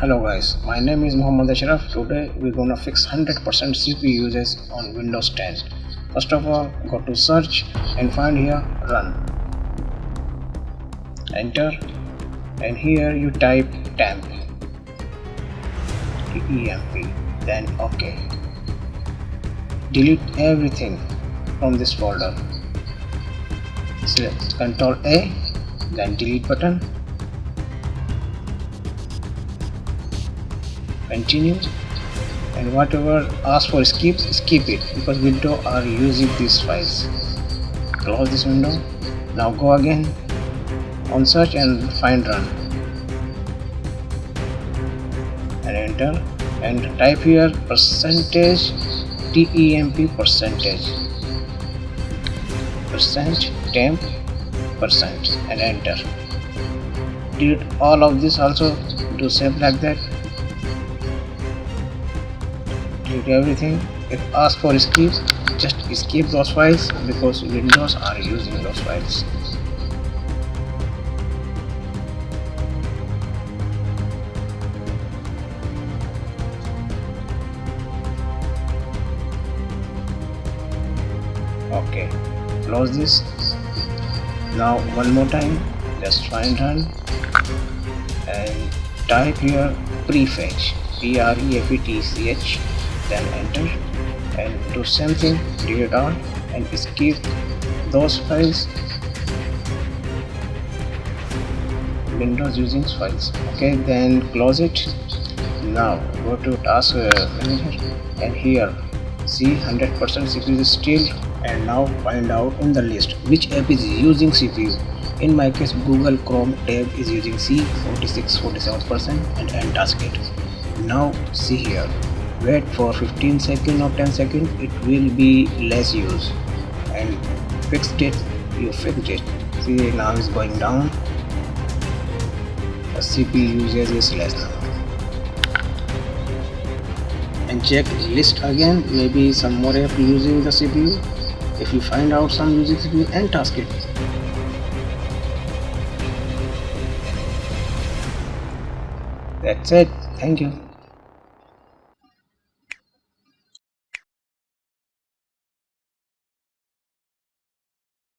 Hello guys, my name is Ashraf. Today we're gonna fix 100% CPU usage on Windows 10. First of all, go to search and find here run. Enter and here you type temp, TEMP, then OK. Delete everything from this folder. Select Ctrl A, then delete button. Continue, and whatever asks for skip it, because Windows are using these files. Close this window. Now go again on search and find run and enter and type here percentage temp percent and enter. Delete all of this, also do same like that. Delete everything. If asked for skip, just skip those files because Windows are using those files. Okay, close this. Now one more time, just find run and type here Prefetch, Prefetch, then enter and do same thing, delete all and skip those files. Windows using files. Okay, then close it. Now go to task manager and here see 100% CPU is still, and now find out in the list which app is using CPU. In my case, Google Chrome tab is using C 46-47% and end task it. Now see here, wait for 15 seconds or 10 seconds, it will be less use, and fixed it, you fixed it. See, now it's going down, the CPU usage is less now. And check list again, maybe some more app using the CPU. If you find out some using CPU, and task it. That's it. Thank you.